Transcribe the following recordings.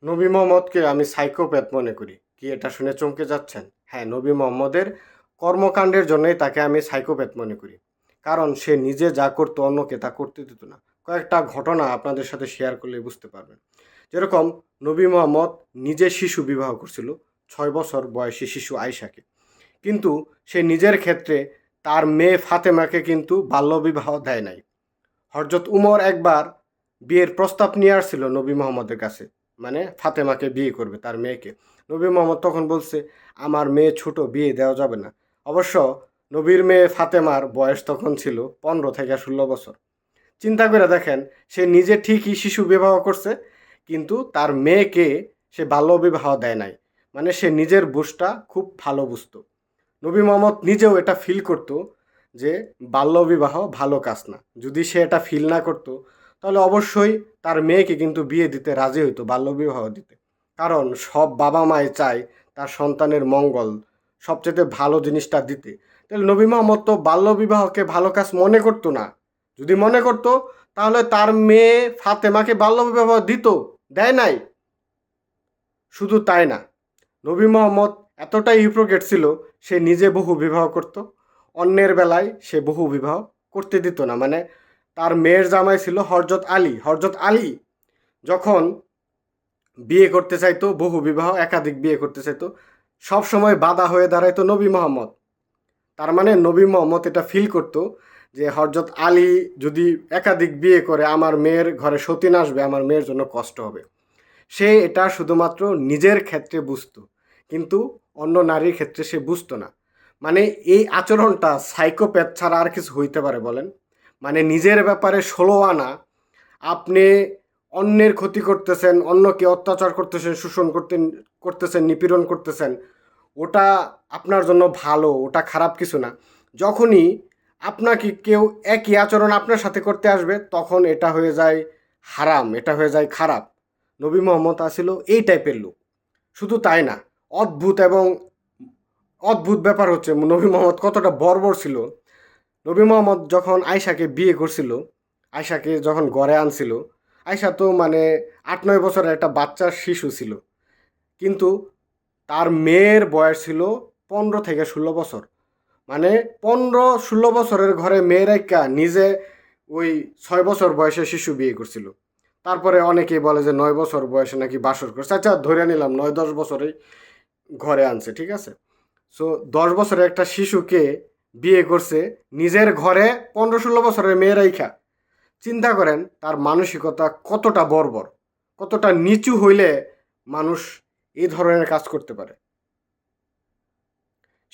নবী মোহাম্মদকে আমি সাইকোপ্যাথ মনে করি। কি এটা শুনে চমকে যাচ্ছেন? হ্যাঁ, নবী মোহাম্মদের কর্মকাণ্ডের জন্যই তাকে আমি সাইকোপ্যাথ মনে করি। কারণ সে নিজে যা করতো অন্যকে তা করতে দিত না। কয়েকটা ঘটনা আপনাদের সাথে শেয়ার করলে বুঝতে পারবেন। যেরকম নবী মোহাম্মদ নিজে শিশু বিবাহ করছিল, 6 বছর বয়সী শিশু আয়েশাকে। কিন্তু সে নিজের ক্ষেত্রে তার মেয়ে ফাতেমাকে কিন্তু বাল্যবিবাহ দেয় নাই। হযরত উমর একবার বিয়ের প্রস্তাব নিয়ে আসছিল নবী মোহাম্মদের কাছে, মানে ফাতেমাকে বিয়ে করবে তার মেয়েকে। নবী মোহাম্মদ তখন বলছে, আমার মেয়ে ছোট, বিয়ে দেওয়া যাবে না। অবশ্য নবীর মেয়ে ফাতেমার বয়স তখন ছিল 15 থেকে 16 বছর। চিন্তা করে দেখেন, সে নিজে ঠিকই শিশু বিবাহ করছে, কিন্তু তার মেয়েকে সে বাল্যবিবাহ দেয় নাই। মানে সে নিজের বুঝটা খুব ভালো বুঝতো। নবী মোহাম্মদ নিজেও এটা ফিল করতো যে বাল্যবিবাহ ভালো কাজ না। যদি সে এটা ফিল না করতো, তাহলে অবশ্যই তার মেয়েকে কিন্তু বিয়ে দিতে রাজি হইতো, বাল্যবিবাহ দিতে। কারণ সব বাবা মাই চায় তার সন্তানের মঙ্গল, সবচেয়ে ভালো জিনিসটা দিতে। তাহলে নবী মোহাম্মদ তো বাল্যবিবাহকে ভালো কাজ মনে করতো না। যদি মনে করতো, তাহলে তার মেয়ে ফাতেমাকে বাল্যবিবাহ দিত, দেয় নাই। শুধু তাই না, নবী মোহাম্মদ এতটাই হিপোক্রেট ছিল, সে নিজে বহু বিবাহ করত, অন্যের বেলায় সে বহু বিবাহ করতে দিত না। মানে তার মেয়ের জামাই ছিল হযরত আলী। হযরত আলী যখন বিয়ে করতে চাইতো, বহু বিবাহ একাধিক বিয়ে করতে চাইতো, সব সময় বাধা হয়ে দাঁড়াইতো নবী মোহাম্মদ। তার মানে নবী মোহাম্মদ এটা ফিল করতো যে হযরত আলী যদি একাধিক বিয়ে করে, আমার মেয়ের ঘরে সতীন আসবে, আমার মেয়ের জন্য কষ্ট হবে। সে এটা শুধুমাত্র নিজের ক্ষেত্রে বুঝতো, কিন্তু অন্য নারীর ক্ষেত্রে সে বুঝতো না। মানে এই আচরণটা সাইকোপ্যাথ ছাড়া আর কিছু হইতে পারে বলেন? মানে নিজের ব্যাপারে 16 আনা, আপনি অন্যের ক্ষতি করতেছেন, অন্যকে অত্যাচার করতেছেন, শোষণ করতেছেন, নিপীড়ন করতেছেন, ওটা আপনার জন্য ভালো, ওটা খারাপ কিছু না। যখনই আপনাকে কেউ একই আচরণ আপনার সাথে করতে আসবে, তখন এটা হয়ে যায় হারাম, এটা হয়ে যায় খারাপ। নবী মোহাম্মদ আসিল এই টাইপের লোক। শুধু তাই না, অদ্ভুত এবং অদ্ভুত ব্যাপার হচ্ছে নবী মোহাম্মদ কতটা বর্বর ছিল। নবী মোহাম্মদ যখন আয়সাকে বিয়ে করছিল, আয়সাকে যখন ঘরে আনছিল, আয়সা তো মানে 8-9 বছরের একটা বাচ্চা শিশু ছিল। কিন্তু তার মেয়ের বয়স ছিল 15 থেকে 16 বছর। মানে 15-16 বছরের ঘরে মেয়ের একটা নিজে ওই 6 বছর বয়সে শিশু বিয়ে করছিল। তারপরে অনেকেই বলে যে 9 বছর বয়সে নাকি বাসর করছে। আচ্ছা, ধরে নিলাম 9-10 বছরেই ঘরে আনছে, ঠিক আছে। সো 10 বছরের একটা শিশুকে বিয়ে করছে নিজের ঘরে, 15-16 বছরের মেয়েরাই খা। চিন্তা করেন তার মানসিকতা কতটা বর্বর, কতটা নিচু হইলে মানুষ এই ধরনের কাজ করতে পারে।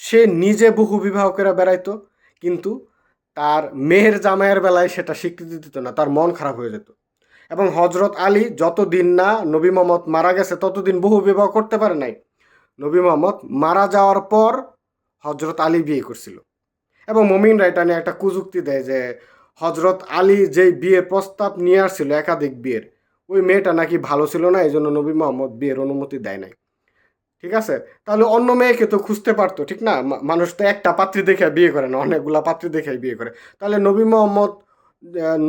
সে নিজে বহু বিবাহ করে বেড়াইতো, কিন্তু তার মেয়ের জামাইয়ের বেলায় সেটা স্বীকৃতি দিত না, তার মন খারাপ হয়ে যেত। এবং হযরত আলী যতদিন না নবী মোহাম্মদ মারা গেছে, ততদিন বহু বিবাহ করতে পারে নাই। নবী মোহাম্মদ মারা যাওয়ার পর হযরত আলী বিয়ে করছিল। এবং মুমিনরা এটা নিয়ে একটা কুযুক্তি দেয় যে হযরত আলী যেই বিয়ের প্রস্তাব নিয়ে আসছিল একাধিক বিয়ের, ওই মেয়েটা নাকি ভালো ছিল না, এই জন্য নবী মোহাম্মদ বিয়ের অনুমতি দেয় নাই। ঠিক আছে, তাহলে অন্য মেয়েকে তো খুঁজতে পারতো, ঠিক না? মানুষ তো একটা পাত্রী দেখে বিয়ে করে না, অনেকগুলা পাত্রী দেখে বিয়ে করে। তাহলে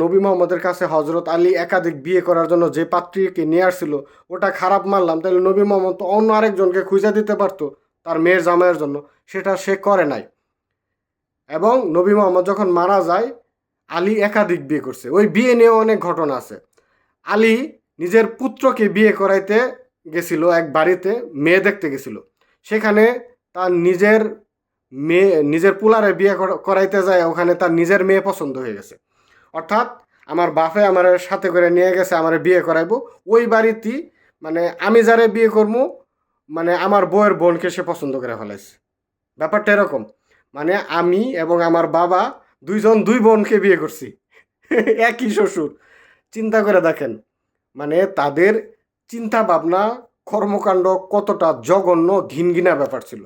নবী মোহাম্মদের কাছে হযরত আলী একাধিক বিয়ে করার জন্য যে পাত্রীকে নিয়ে আসছিল, ওটা খারাপ মানলাম, তাহলে নবী মোহাম্মদ তো অন্য আরেকজনকে খুঁজে দিতে পারতো তার মেয়ের জামাইয়ের জন্য। সেটা সে করে নাই। এবং নবী মোহাম্মদ যখন মারা যায়, আলী একাধিক বিয়ে করছে। ওই বিয়ে নিয়ে অনেক ঘটনা আছে। আলী নিজের পুত্রকে বিয়ে করাইতে গেছিল এক বাড়িতে, মেয়ে দেখতে গেছিল। সেখানে তার নিজের পুলারে বিয়ে করাইতে যায়, ওখানে তার নিজের মেয়ে পছন্দ হয়ে গেছে। অর্থাৎ আমার বাপে আমার সাথে করে নিয়ে গেছে, আমার বিয়ে করাইবো ওই বাড়িতেই। মানে আমি যারে বিয়ে করবো, মানে আমার বউয়ের বোনকে সে পছন্দ করে ফেলাইছে। ব্যাপারটা এরকম। মানে আমি এবং আমার বাবা দুইজন দুই বোনকে বিয়ে করছি, একই শ্বশুর। চিন্তা করে দেখেন, মানে তাদের চিন্তা ভাবনা, কর্মকাণ্ড কতটা জঘন্য, ঘিনঘিনা ব্যাপার ছিল।